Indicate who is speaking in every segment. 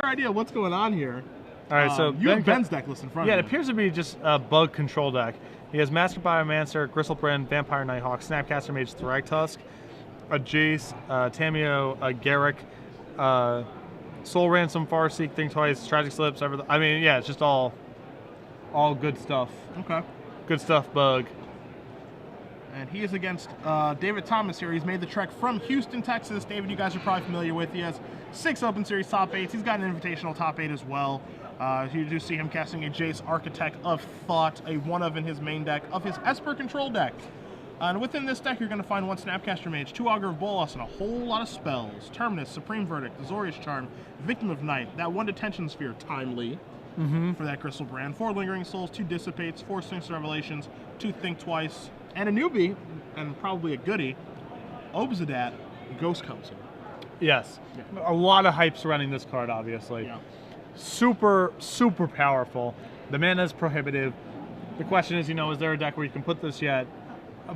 Speaker 1: idea what's going on here.
Speaker 2: All right, so
Speaker 1: you have Ben's deck list in front of you.
Speaker 2: Yeah, it appears to be just a bug control deck. He has Master Biomancer, Gristlebrand, Vampire Nighthawk, Snapcaster Mage, Thragtusk, a Jace, Tameo, a Garrick, Soul Ransom, Farseek, Think Twice, Tragic Slips, everything. I mean, yeah, it's just all good stuff.
Speaker 1: Okay.
Speaker 2: Good stuff, bug.
Speaker 1: And he is against David Thomas here. He's made the trek from Houston, Texas. David, you guys are probably familiar with. He has 6 Open Series top 8s. He's got an Invitational top 8 as well. You do see him casting a Jace Architect of Thought, a one-of in his main deck of his Esper control deck. And within this deck, you're going to find 1 Snapcaster Mage, 2 Augur of Bolas, and a whole lot of spells. Terminus, Supreme Verdict, Azorius Charm, Victim of Night, that 1 Detention Sphere, Timely, for that Gristlebrand, 4 Lingering Souls, 2 Dissipates, 4 Sphinx Revelations, 2 Think Twice, and a newbie, and probably a goodie, SCGATL, Ghost Council.
Speaker 2: Yes. Yeah. A lot of hype surrounding this card, obviously.
Speaker 1: Yeah.
Speaker 2: Super, super powerful. The mana is prohibitive. The question is, is there a deck where you can put this yet?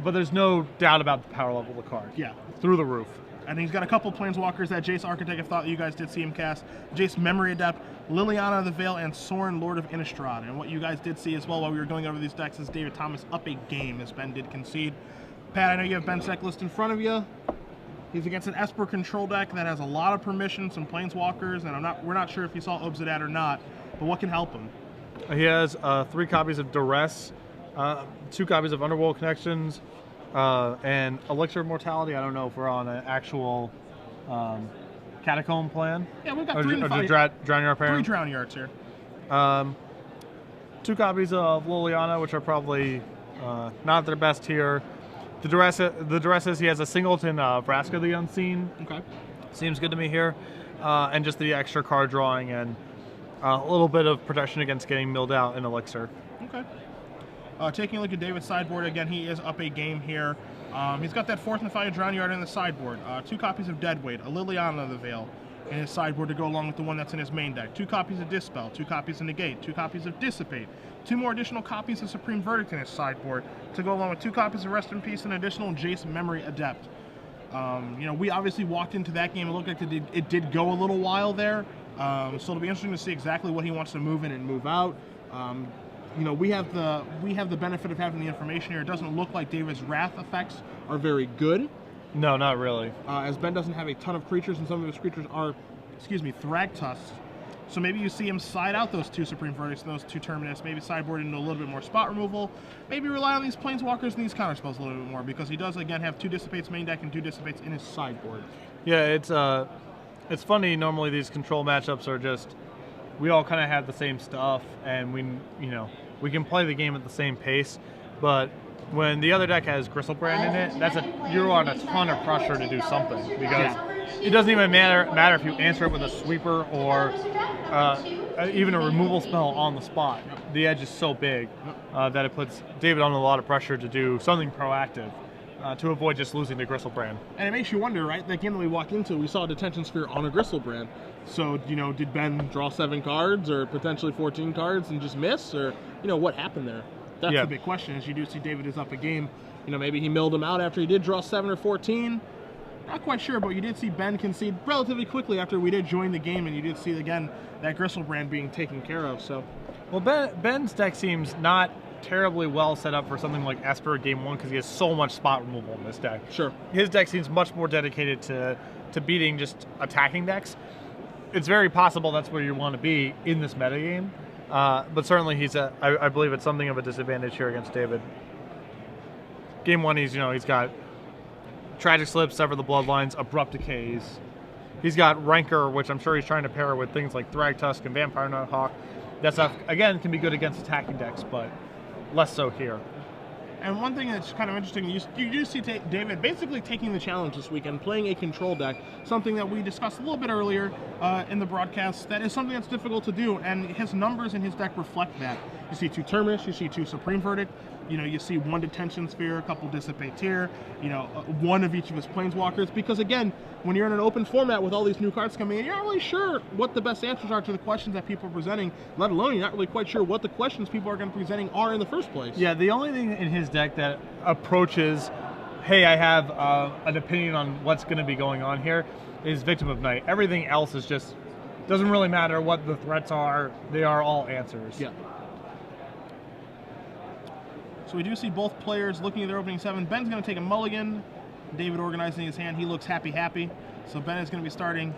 Speaker 2: But there's no doubt about the power level of the card.
Speaker 1: Yeah.
Speaker 2: Through the roof.
Speaker 1: And he's got a couple Planeswalkers, that Jace Architect of Thought you guys did see him cast, Jace Memory Adept, Liliana of the Veil, and Sorin, Lord of Innistrad. And what you guys did see as well while we were going over these decks is David Thomas up a game, as Ben did concede. Pat, I know you have Ben's deck list in front of you. He's against an Esper control deck that has a lot of permissions, some Planeswalkers, and we're not sure if he saw SCGATL or not, but what can help him?
Speaker 2: He has 3 copies of Duress, 2 copies of Underworld Connections, and Elixir of Mortality. I don't know if we're on an actual Catacomb plan.
Speaker 1: Yeah, we've got 3 and 5.
Speaker 2: Drown Yard Parent.
Speaker 1: 3 Drown Yards here.
Speaker 2: 2 copies of Liliana, which are probably not their best here. The Duresses, he has a singleton Vraska the Unseen.
Speaker 1: Okay.
Speaker 2: Seems good to me here. And just the extra card drawing and a little bit of protection against getting milled out in Elixir.
Speaker 1: Okay. Taking a look at David's sideboard, again, he is up a game here. He's got that 4th and 5 Drown Yard in the sideboard. 2 copies of Deadweight, a Liliana of the Veil in his sideboard to go along with the one that's in his main deck. 2 copies of Dispel, 2 copies of Negate, 2 copies of Dissipate, 2 more additional copies of Supreme Verdict in his sideboard to go along with 2 copies of Rest in Peace and additional Jace Memory Adept. We obviously walked into that game and looked like it did go a little while there. So it'll be interesting to see exactly what he wants to move in and move out. We have the benefit of having the information here. It doesn't look like David's Wrath effects are very good.
Speaker 2: No, not really.
Speaker 1: As Ben doesn't have a ton of creatures, and some of his creatures are, Thragtusk. So maybe you see him side out those 2 Supreme Verdicts and those 2 Terminus, maybe sideboard into a little bit more spot removal, maybe rely on these Planeswalkers and these counter spells a little bit more, because he does, again, have 2 Dissipates main deck and 2 Dissipates in his sideboard.
Speaker 2: Yeah, it's funny, normally these control matchups are just, we all kind of have the same stuff, and we can play the game at the same pace, but when the other deck has Gristlebrand in it, you're on a ton of pressure to do something, because it doesn't even matter if you answer it with a sweeper or even a removal spell on the spot. The edge is so big that it puts David on a lot of pressure to do something proactive to avoid just losing to Gristlebrand.
Speaker 1: And it makes you wonder, right? That game that we walked into, we saw a Detention Sphere on a Gristlebrand. So, did Ben draw 7 cards or potentially 14 cards and just miss? Or, what happened there? That's the big question. As you do see, David is up a game. Maybe he milled him out after he did draw 7 or 14. Not quite sure, but you did see Ben concede relatively quickly after we did join the game, and you did see, again, that Gristlebrand being taken care of. So,
Speaker 2: well, Ben's deck seems not terribly well set up for something like Esper Game 1 because he has so much spot removal in this deck.
Speaker 1: Sure.
Speaker 2: His deck seems much more dedicated to beating just attacking decks. It's very possible that's where you want to be in this metagame, but certainly I believe it's something of a disadvantage here against David. Game 1, he's got Tragic Slips, Sever the Bloodlines, Abrupt Decays. He's got Rancor, which I'm sure he's trying to pair with things like Thragtusk and Vampire Nighthawk. That stuff, again, can be good against attacking decks, but less so here.
Speaker 1: And one thing that's kind of interesting, you do see David basically taking the challenge this weekend, playing a control deck, something that we discussed a little bit earlier in the broadcast. That is something that's difficult to do, and his numbers in his deck reflect that. You see 2 Terminus, you see 2 Supreme Verdict, you see 1 Detention Sphere, a couple Dissipate here, 1 of each of his Planeswalkers, because again, when you're in an open format with all these new cards coming in, you're not really sure what the best answers are to the questions that people are presenting, let alone you're not really quite sure what the questions people are going to be presenting are in the first place.
Speaker 2: Yeah, the only thing in his deck that approaches, hey, I have an opinion on what's going to be going on here, is Victim of Night. Everything else is just doesn't really matter what the threats are; they are all answers.
Speaker 1: Yeah. So we do see both players looking at their opening 7. Ben's going to take a mulligan. David organizing his hand. He looks happy. So Ben is going to be starting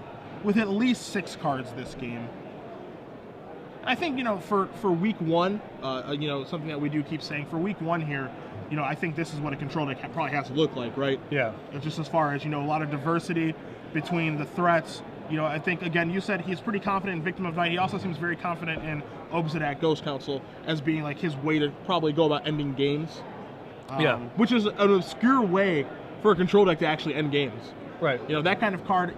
Speaker 1: with at least 6 cards this game. I think, for week 1, something that we do keep saying, for week 1 here, I think this is what a control deck probably has to look like, right?
Speaker 2: Yeah.
Speaker 1: Just as far as, a lot of diversity between the threats. I think, again, you said he's pretty confident in Victim of Night. He also seems very confident in Obsidian Ghost Council as being like his way to probably go about ending games.
Speaker 2: Yeah.
Speaker 1: Which is an obscure way for a control deck to actually end games.
Speaker 2: Right.
Speaker 1: That kind of card,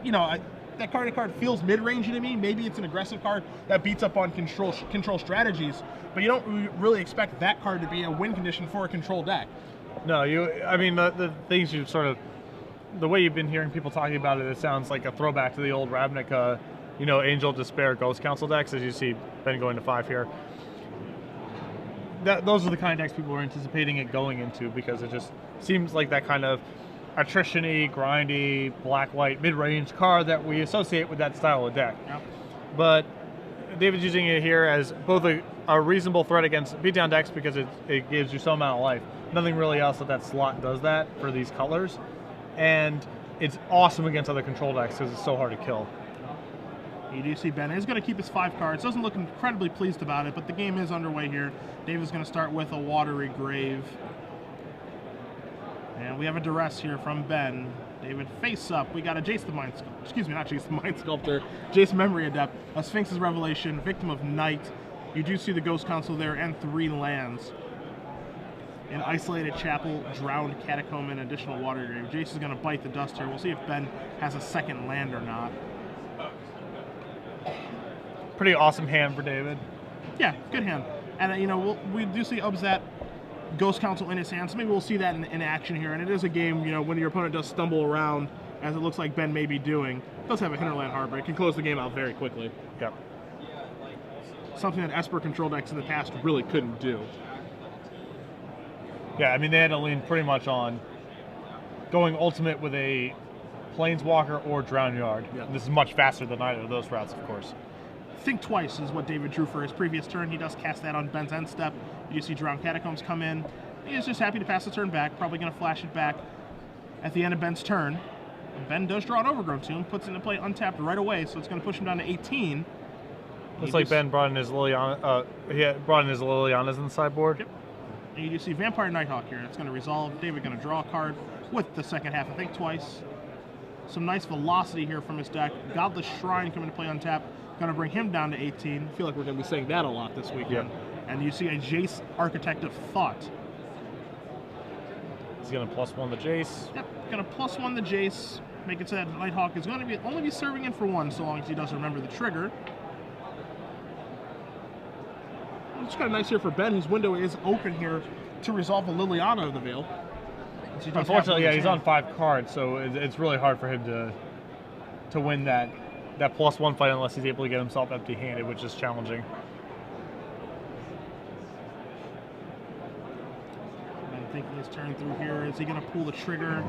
Speaker 1: that card feels mid-range to me. Maybe it's an aggressive card that beats up on control strategies, but you don't really expect that card to be a win condition for a control deck.
Speaker 2: No, the things you sort of, the way you've been hearing people talking about it, it sounds like a throwback to the old Ravnica, Angel Despair Ghost Council decks, as you see Ben going to 5 here. Those are the kind of decks people are anticipating it going into, because it just seems like that kind of attrition-y, grindy, black-white, mid-range card that we associate with that style of deck.
Speaker 1: Yep.
Speaker 2: But David's using it here as both a reasonable threat against beatdown decks, because it gives you some amount of life. Nothing really else that slot does that for these colors. And it's awesome against other control decks because it's so hard to kill.
Speaker 1: You do see Ben is going to keep his 5 cards. Doesn't look incredibly pleased about it, but the game is underway here. David's going to start with a Watery Grave. And we have a duress here from Ben. David face up. We got a Jace the Mind Sculptor. Excuse me, not Jace the Mind Sculptor. Jace Memory Adept. A Sphinx's Revelation. Victim of Night. You do see the Ghost Council there and 3 lands. An Isolated Chapel, Drowned Catacomb, and additional Water Grave. Jace is going to bite the dust here. We'll see if Ben has a second land or not.
Speaker 2: Pretty awesome hand for David.
Speaker 1: Yeah, good hand. And, we do see Obsidian Ghost Council in his hand, so maybe we'll see that in action here. And it is a game, when your opponent does stumble around, as it looks like Ben may be doing. It does have a Hinterland Harbor. It can close the game out very quickly.
Speaker 2: Yep.
Speaker 1: Something that Esper control decks in the past really couldn't do.
Speaker 2: Yeah, they had to lean pretty much on going ultimate with a Planeswalker or Drown Yard. Yeah. This is much faster than either of those routes, of course.
Speaker 1: Think Twice is what David drew for his previous turn. He does cast that on Ben's end step. You see Drowned Catacombs come in. He is just happy to pass the turn back. Probably going to flash it back at the end of Ben's turn. And Ben does draw an Overgrown Tomb, puts it into play untapped right away, so it's going to push him down to 18.
Speaker 2: Looks like Ben brought in his Liliana. Brought in his Lilianas in the sideboard.
Speaker 1: Yep. And you do see Vampire Nighthawk here. It's going to resolve. David going to draw a card with the second half of Think Twice. Some nice velocity here from his deck. Godless Shrine coming to play on tap. Going to bring him down to 18. I feel like we're going to be saying that a lot this weekend.
Speaker 2: Yep.
Speaker 1: And you see a Jace Architect of Thought.
Speaker 2: He's going to +1 the Jace.
Speaker 1: Yep, going to +1 the Jace. Make it so that Nighthawk is going to only be serving in for 1 so long as he does remember the trigger. It's kind of nice here for Ben. His window is open here to resolve the Liliana of the Veil.
Speaker 2: Unfortunately, yeah, he's on 5 cards, so it's really hard for him to win that +1 fight unless he's able to get himself empty-handed, which is challenging.
Speaker 1: I'm thinking his turn through here. Is he going to pull the trigger?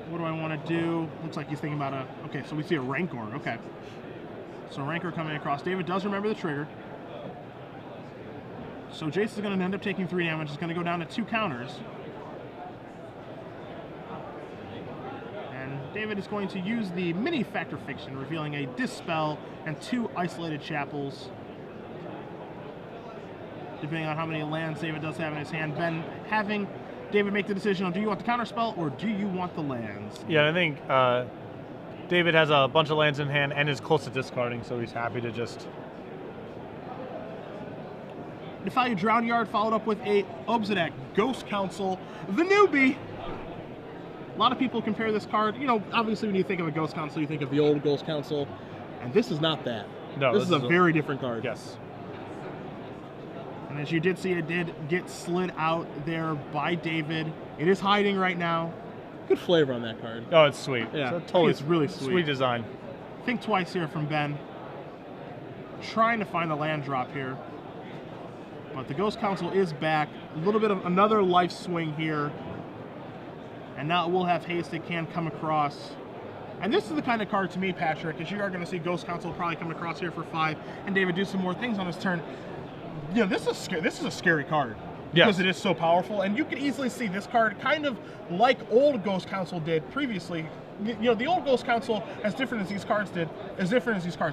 Speaker 1: What do I want to do? Looks like he's thinking about okay, so we see a Rancor. Okay. So Rancor coming across. David does remember the trigger. So Jace is going to end up taking 3 damage. It's going to go down to 2 counters. And David is going to use the mini Factor Fiction, revealing a Dispel and 2 Isolated Chapels. Depending on how many lands David does have in his hand. Ben having David make the decision on, do you want the counterspell or do you want the lands?
Speaker 2: Yeah, I think David has a bunch of lands in hand and is close to discarding, so he's happy to just...
Speaker 1: Defy Drown Yard followed up with a Obsidian Ghost Council, the newbie. A lot of people compare this card. Obviously when you think of a Ghost Council, you think of the old Ghost Council, and this is not that.
Speaker 2: No,
Speaker 1: this is a very different card.
Speaker 2: Yes.
Speaker 1: And as you did see, it did get slid out there by David. It is hiding right now. Good flavor on that card.
Speaker 2: Oh, it's sweet.
Speaker 1: Yeah,
Speaker 2: so totally,
Speaker 1: it's really sweet.
Speaker 2: Sweet design.
Speaker 1: Think Twice here from Ben. Trying to find the land drop here. But the Ghost Council is back. A little bit of another life swing here. And now it will have haste. It can come across. And this is the kind of card to me, Patrick, is you are going to see Ghost Council probably come across here for 5, and David do some more things on his turn. You know, this is a scary card. Because it is so powerful, and you can easily see this card kind of like old Ghost Council did previously. You know, the old Ghost Council, as different as these cards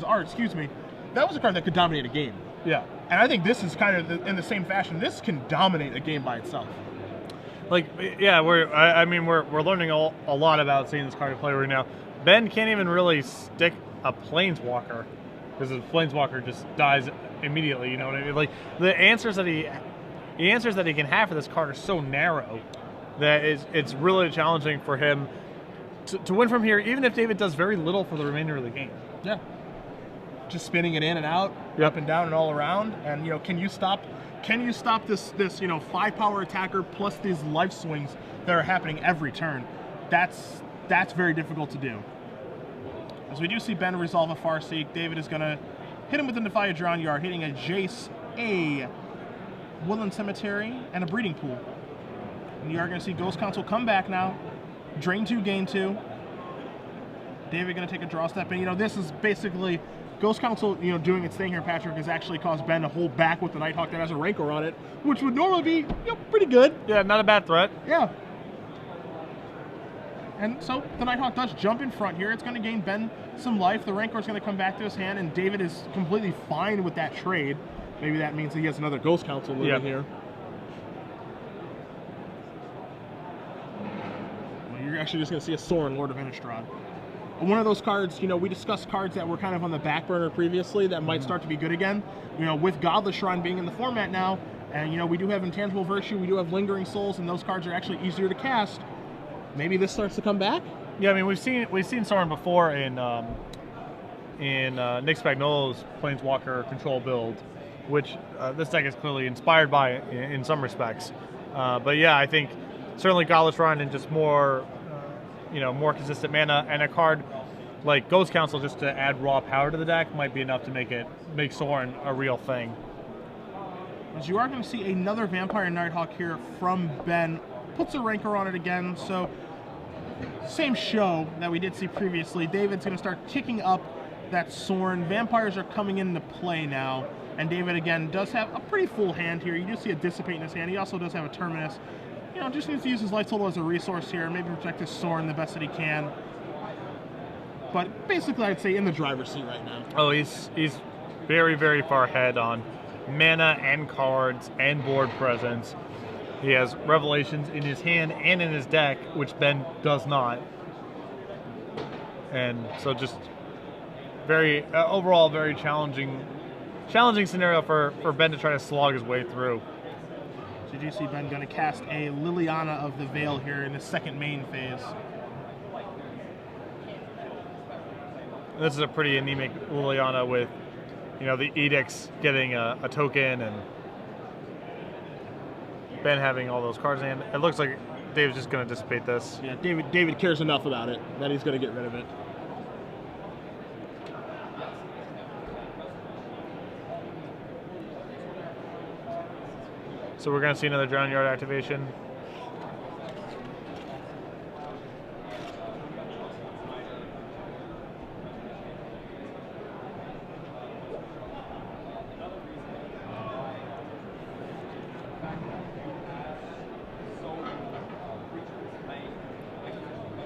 Speaker 1: are, excuse me, that was a card that could dominate a game.
Speaker 2: Yeah.
Speaker 1: And I think this is kind of in the same fashion. This can dominate a game by itself.
Speaker 2: Like, yeah, we're learning a lot about seeing this card play right now. Ben can't even really stick a Planeswalker because the Planeswalker just dies immediately. You know what I mean? Like, the answers that he can have for this card are so narrow that it's really challenging for him to win from here, even if David does very little for the remainder of the game.
Speaker 1: Yeah. Just spinning it in and out, up and down and all around. And, you know, can you stop this you know, 5-power attacker plus these life swings that are happening every turn? That's very difficult to do. As we do see Ben resolve a Farseek, David is going to hit him with the Defy Drown Yard, hitting a Jace, a Woodland Cemetery, and a Breeding Pool. And you are going to see Ghost Council come back now. Drain 2, gain 2. David going to take a draw step. And, you know, this is basically Ghost Council, you know, doing its thing here, Patrick, has actually caused Ben to hold back with the Nighthawk that has a Rancor on it, which would normally be, you know, pretty good.
Speaker 2: Yeah, not a bad threat.
Speaker 1: Yeah. And so the Nighthawk does jump in front here. It's going to gain Ben some life. The Rancor is going to come back to his hand, and David is completely fine with that trade. Maybe that means that he has another Ghost Council living here. Well, you're actually just going to see a Sorin, Lord of Innistrad. One of those cards, you know, we discussed cards that were kind of on the back burner previously that might start to be good again. You know, with Godless Shrine being in the format now, and, you know, we do have Intangible Virtue, we do have Lingering Souls, and those cards are actually easier to cast. Maybe this starts to come back?
Speaker 2: Yeah, I mean, we've seen Sorin before in Nick Spagnuolo's Planeswalker control build, which this deck is clearly inspired by in some respects. But yeah, I think certainly Godless Shrine and just more, more consistent mana, and a card like Ghost Council just to add raw power to the deck might be enough to make Sorin a real thing.
Speaker 1: As you are going to see another Vampire Nighthawk here from Ben. Puts a Rancor on it again, so same show that we did see previously. David's going to start kicking up that Sorin. Vampires are coming into play now, and David again does have a pretty full hand here. You do see a Dissipate in his hand. He also does have a Terminus. You know, just needs to use his life total as a resource here, maybe protect his Sorin the best that he can. But basically, I'd say in the driver's seat right now.
Speaker 2: Oh, he's very, very far ahead on mana and cards and board presence. He has Revelations in his hand and in his deck, which Ben does not. And so just very, overall, very challenging scenario for Ben to try to slog his way through.
Speaker 1: So you do see Ben going to cast a Liliana of the Veil here in the second main phase.
Speaker 2: This is a pretty anemic Liliana with, the Edicts getting a token and Ben having all those cards in hand. It looks like Dave's just going to dissipate this.
Speaker 1: Yeah, David cares enough about it that he's going to get rid of it.
Speaker 2: So we're going to see another Drown Yard activation.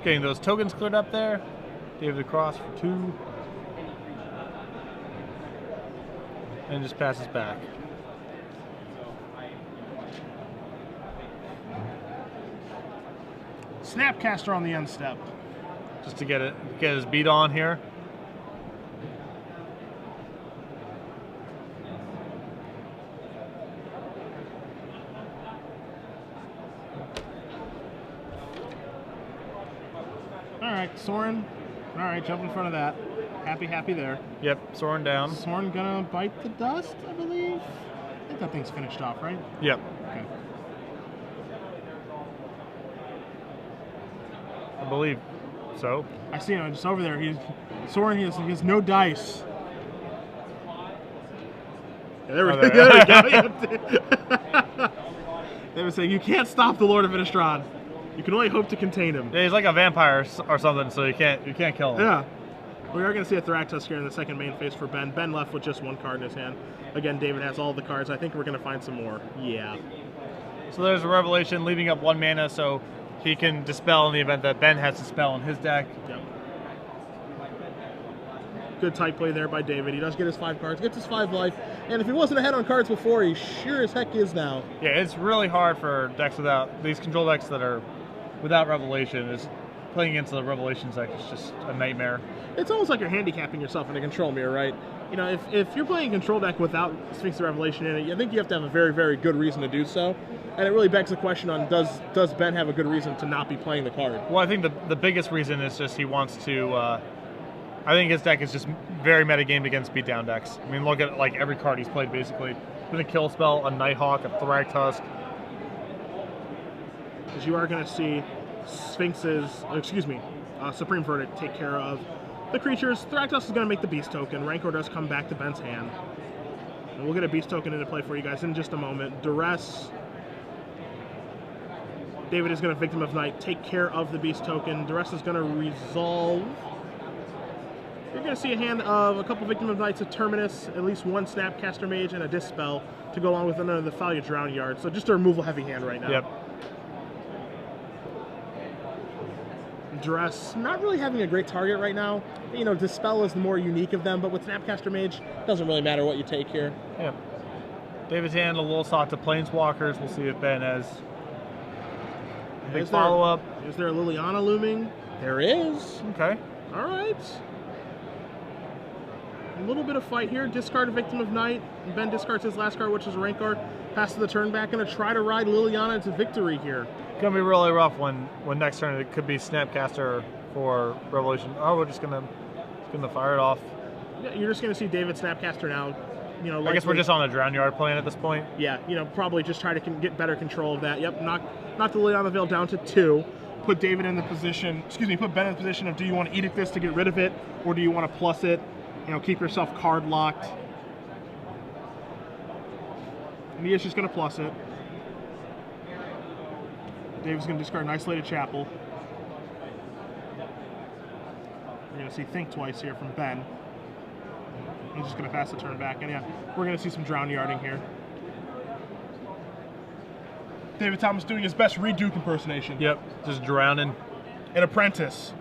Speaker 2: Getting those tokens cleared up there. David across for 2. And just passes back.
Speaker 1: Snapcaster on the end step.
Speaker 2: Just to get his beat on here.
Speaker 1: Alright, Sorin. Alright, jump in front of that. Happy there.
Speaker 2: Yep, Sorin down.
Speaker 1: Sorin gonna bite the dust, I believe. I think that thing's finished off, right?
Speaker 2: Yep.
Speaker 1: Okay.
Speaker 2: I believe so.
Speaker 1: I see him just over there. Sorin, he has no dice. Yeah, there we go. They were saying, you can't stop the Lord of Innistrad. You can only hope to contain him.
Speaker 2: Yeah, he's like a vampire or something, so you can't kill him.
Speaker 1: Yeah. We are going to see a Thragtusk here in the second main phase for Ben. Ben left with just one card in his hand. Again, David has all the cards. I think we're going to find some more. Yeah.
Speaker 2: So there's a Revelation leaving up 1 mana, so he can dispel in the event that Ben has to spell in his deck.
Speaker 1: Yep. Good tight play there by David. He does get his 5 cards, gets his 5 life, and if he wasn't ahead on cards before, he sure as heck is now.
Speaker 2: Yeah, it's really hard for decks without these control decks that are without Revelation. Is playing against the Revelation deck is just a nightmare.
Speaker 1: It's almost like you're handicapping yourself in a control mirror, right? You know, if you're playing a control deck without Sphinx of Revelation in it, I think you have to have a very, very good reason to do so. And it really begs the question on does Ben have a good reason to not be playing the card?
Speaker 2: Well, I think the biggest reason is just he wants to. I think his deck is just very metagamed against beatdown decks. I mean, look at like every card he's played basically. With a Kill Spell, a Nighthawk, a Thragtusk.
Speaker 1: As you are going to see Supreme Verdict take care of the creatures. Thragtusk is going to make the Beast token. Rancor does come back to Ben's hand. And we'll get a Beast token into play for you guys in just a moment. Duress. David is going to Victim of Night take care of the Beast token. Duress is going to resolve. You're going to see a hand of a couple Victim of Nights, a Terminus, at least 1 Snapcaster Mage, and a Dispel to go along with another Thalia Drown Yard. So just a removal heavy hand right now.
Speaker 2: Yep.
Speaker 1: Duress, not really having a great target right now. You know, Dispel is the more unique of them, but with Snapcaster Mage, doesn't really matter what you take here.
Speaker 2: Yeah. David's hand, a little sought to Planeswalkers. We'll see if Ben has a big follow-up.
Speaker 1: Is there a Liliana looming? There is.
Speaker 2: Okay.
Speaker 1: All right. A little bit of fight here. Discard a Victim of Night. Ben discards his last card, which is a Rancor. Passes the turn back. Going to try to ride Liliana into victory here.
Speaker 2: Gonna be really rough when next turn it could be Snapcaster for Revelation. Oh, we're just gonna fire it off.
Speaker 1: Yeah, you're just gonna see David Snapcaster now. You know,
Speaker 2: I guess we're just on a Drown Yard plan at this point.
Speaker 1: Yeah, you know, probably just try to get better control of that. Yep, knock the Liliana Veil down to 2. Put David in the position. Put Ben in the position of do you want to edict this to get rid of it, or do you want to plus it? You know, keep yourself card locked. And he is just gonna plus it. David's going to discard an Isolated Chapel. We're going to see Think Twice here from Ben. He's just going to pass the turn back. And yeah, we're going to see some Drown Yarding here. David Thomas doing his best Reed Duke impersonation.
Speaker 2: Yep, just drowning.
Speaker 1: An apprentice.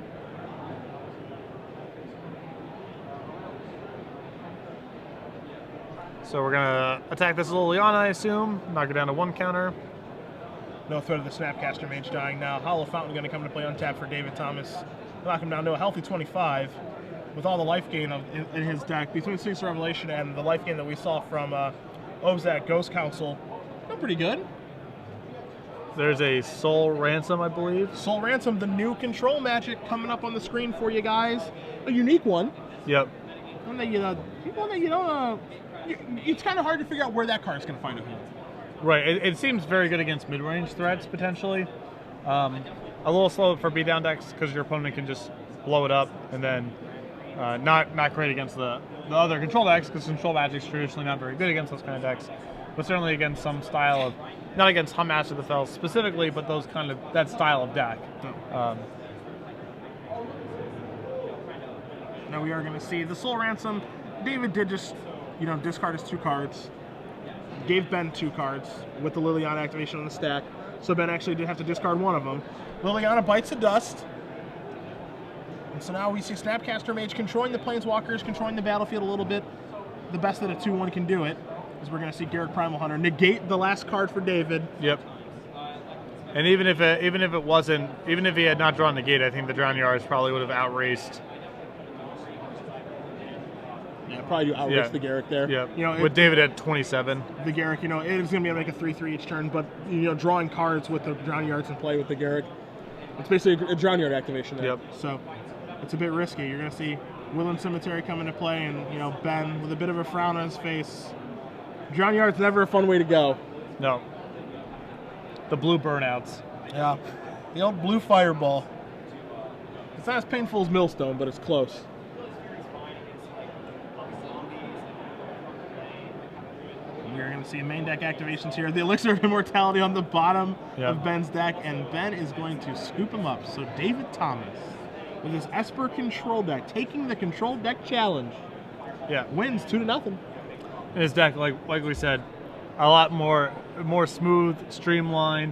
Speaker 2: So we're going to attack this Liliana, I assume. Knock it down to 1 counter.
Speaker 1: No threat of the Snapcaster Mage dying now. Hollow Fountain going to come to play untapped for David Thomas. Knock him down to a healthy 25. With all the life gain in his deck, between Sphinx of Revelation and the life gain that we saw from Obzak Ghost Council, not pretty good.
Speaker 2: There's a Soul Ransom, I believe.
Speaker 1: Soul Ransom, the new control magic coming up on the screen for you guys. A unique one.
Speaker 2: Yep.
Speaker 1: One that you don't. It's kind of hard to figure out where that card is going to find a home.
Speaker 2: Right, it seems very good against mid-range threats, potentially. A little slow for beatdown decks, because your opponent can just blow it up, and then not great against the other control decks, because control magic's traditionally not very good against those kind of decks, but certainly against some style of, not against Hum Master of the Fells specifically, but those kind of, that style of deck.
Speaker 1: Now we are going to see the Soul Ransom. David did just, discard his 2 cards. Gave Ben 2 cards with the Liliana activation on the stack. So Ben actually did have to discard 1 of them. Liliana bites the dust. And so now we see Snapcaster Mage controlling the Planeswalkers, controlling the battlefield a little bit. The best that a 2/1 can do it. Is we're going to see Garrett Primal Hunter negate the last card for David.
Speaker 2: Yep. And even if he had not drawn negate, I think the Drown Yards probably would have outraced.
Speaker 1: Yeah, probably do outrace the Garrick there.
Speaker 2: Yeah. With David at 27.
Speaker 1: The Garrick, it is going to be able to make a 3/3 each turn, but drawing cards with the Drown Yards in play with the Garrick, it's basically a Drown Yard activation there.
Speaker 2: Yep.
Speaker 1: So it's a bit risky. You're going to see Willen Cemetery come into play, and Ben with a bit of a frown on his face. Drown Yard's never a fun way to go.
Speaker 2: No. The blue burnouts.
Speaker 1: Yeah. The old blue fireball. It's not as painful as Millstone, but it's close. we're going to see main deck activations here. The Elixir of Immortality on the bottom
Speaker 2: Yep.
Speaker 1: of Ben's deck, and Ben is going to scoop him up. So David Thomas, with his Esper control deck, taking the control deck challenge, wins 2-0.
Speaker 2: And his deck, like we said, a lot more smooth, streamlined.